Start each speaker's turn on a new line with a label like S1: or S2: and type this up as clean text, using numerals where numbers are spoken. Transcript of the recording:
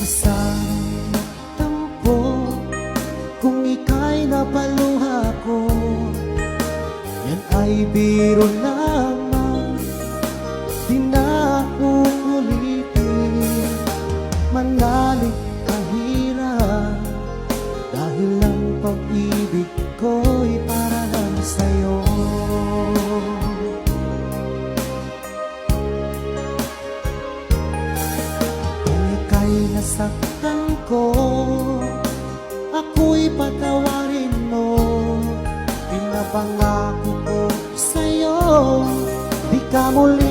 S1: Kasang tampo kung ika'y napaluha ko, yan ay biro lamang, di na uulitin. Manalig kahirap dahil ang pag-ibig ko'y para lang sa'yo. Kung ika'y nasaktan ko, ako'y patawarin mo. Pinapangako ko sa'yo, di ka muli